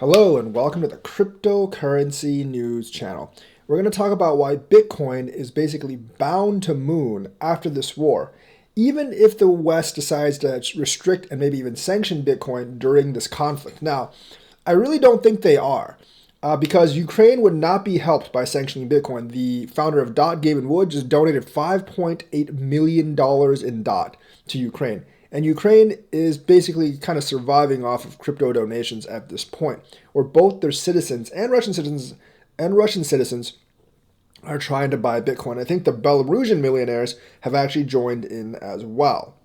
Hello and welcome to the Cryptocurrency News channel. We're going to talk about why Bitcoin is basically bound to moon after this war, even if the West decides to restrict and maybe even sanction Bitcoin during this conflict. Now, I really don't think they are. Because Ukraine would not be helped by sanctioning Bitcoin. The founder of DOT, Gavin Wood, just donated $5.8 million in DOT to Ukraine. And Ukraine is basically kind of surviving off of crypto donations at this point, where both their citizens and Russian citizens are trying to buy Bitcoin. I think the Belarusian millionaires have actually joined in as well.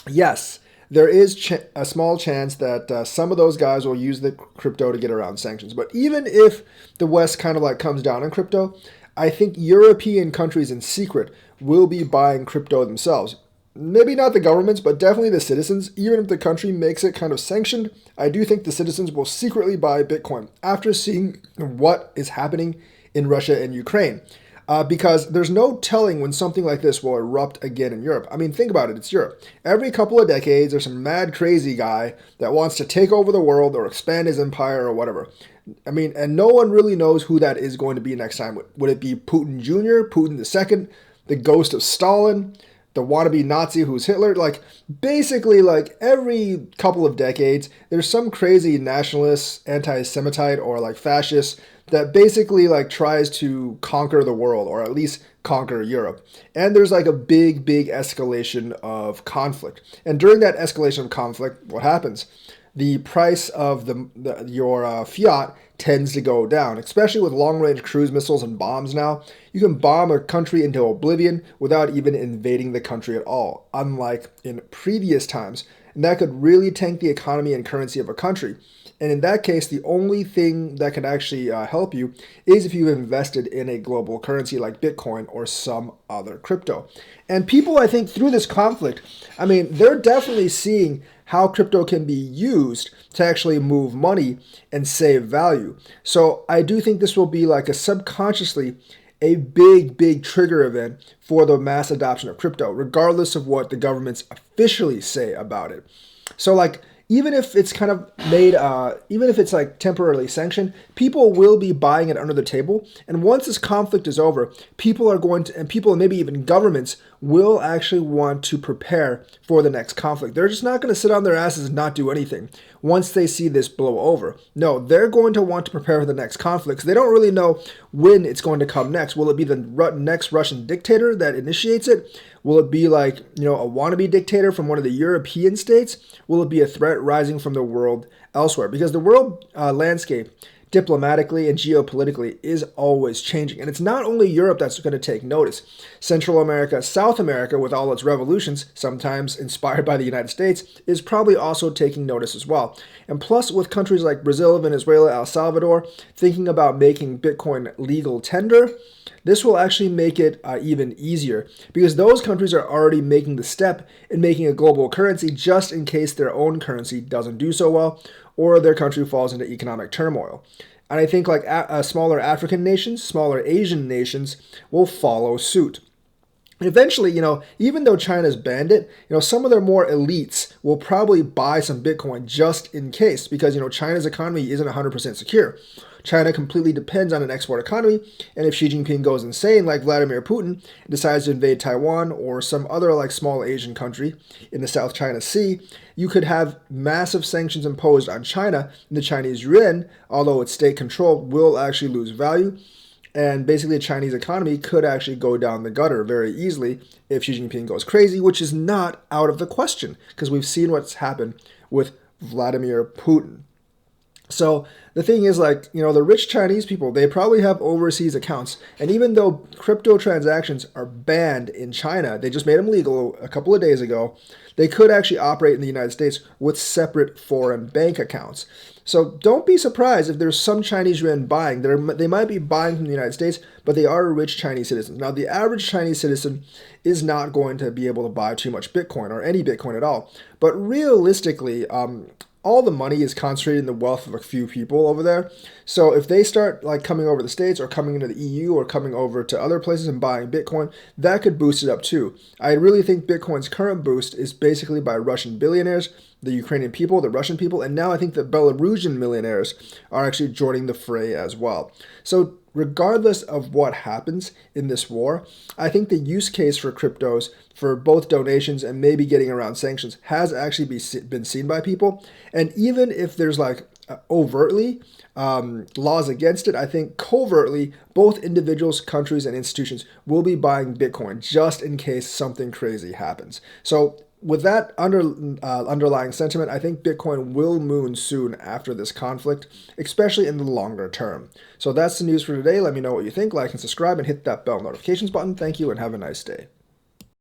Yes, there is a small chance that some of those guys will use the crypto to get around sanctions. But even if the West kind of like comes down on crypto, I think European countries in secret will be buying crypto themselves. Maybe not the governments, but definitely the citizens. Even if the country makes it kind of sanctioned, I do think the citizens will secretly buy Bitcoin after seeing what is happening in Russia and Ukraine. Because there's no telling when something like this will erupt again in Europe. I mean, think about it. It's Europe. Every couple of decades, there's some mad, crazy guy that wants to take over the world or expand his empire or whatever. I mean, and no one really knows who that is going to be next time. Would it be Putin Jr., Putin II, the ghost of Stalin, the wannabe Nazi who's Hitler? Like, basically, like, every couple of decades, there's some crazy nationalist, anti-Semitite, or, like, fascist that basically, like, tries to conquer the world, or at least conquer Europe. And there's, like, a big, big escalation of conflict. And during that escalation of conflict, what happens? The price of your fiat tends to go down, especially with long-range cruise missiles and bombs now. You can bomb a country into oblivion without even invading the country at all, unlike in previous times. And that could really tank the economy and currency of a country. And in that case, the only thing that can actually help you is if you've invested in a global currency like Bitcoin or some other crypto. And people, I think, through this conflict, I mean, they're definitely seeing how crypto can be used to actually move money and save value. So I do think this will be like a subconsciously a big, big trigger event for the mass adoption of crypto, regardless of what the governments officially say about it. So like, even if it's kind of made, even if it's like temporarily sanctioned, people will be buying it under the table. And once this conflict is over, people are going to, and people and maybe even governments will actually want to prepare for the next conflict. They're just not going to sit on their asses and not do anything once they see this blow over. No, they're going to want to prepare for the next conflict. They don't really know when it's going to come next. Will it be the next Russian dictator that initiates it? Will it be like, a wannabe dictator from one of the European states? Will it be a threat rising from the world elsewhere? Because the world landscape, diplomatically and geopolitically, is always changing. And it's not only Europe that's going to take notice. Central America, South America, with all its revolutions, sometimes inspired by the United States, is probably also taking notice as well. And plus, with countries like Brazil, Venezuela, El Salvador, thinking about making Bitcoin legal tender, this will actually make it even easier because those countries are already making the step in making a global currency just in case their own currency doesn't do so well or their country falls into economic turmoil. And I think like smaller African nations, smaller Asian nations will follow suit. Eventually, even though China's banned it, some of their more elites will probably buy some Bitcoin just in case because, China's economy isn't 100% secure. China completely depends on an export economy, and if Xi Jinping goes insane like Vladimir Putin and decides to invade Taiwan or some other like small Asian country in the South China Sea, you could have massive sanctions imposed on China, and the Chinese yuan, although it's state-controlled, will actually lose value. And basically, the Chinese economy could actually go down the gutter very easily if Xi Jinping goes crazy, which is not out of the question because we've seen what's happened with Vladimir Putin. So the thing is like, the rich Chinese people, they probably have overseas accounts. And even though crypto transactions are banned in China, they just made them legal a couple of days ago, they could actually operate in the United States with separate foreign bank accounts. So don't be surprised if there's some Chinese yuan buying. They might be buying from the United States, but they are rich Chinese citizens. Now, the average Chinese citizen is not going to be able to buy too much Bitcoin or any Bitcoin at all. But realistically, all the money is concentrated in the wealth of a few people over there. So if they start like coming over the States or coming into the EU or coming over to other places and buying Bitcoin, that could boost it up too. I really think Bitcoin's current boost is basically by Russian billionaires the Ukrainian people, the Russian people, and now I think the Belarusian millionaires are actually joining the fray as well. So regardless of what happens in this war, I think the use case for cryptos for both donations and maybe getting around sanctions has actually been seen by people. And even if there's like overtly laws against it, I think covertly both individuals, countries, and institutions will be buying Bitcoin just in case something crazy happens. So with that underlying sentiment, I think Bitcoin will moon soon after this conflict, especially in the longer term. So that's the news for today. Let me know what you think. Like and subscribe and hit that bell notifications button. Thank you and have a nice day.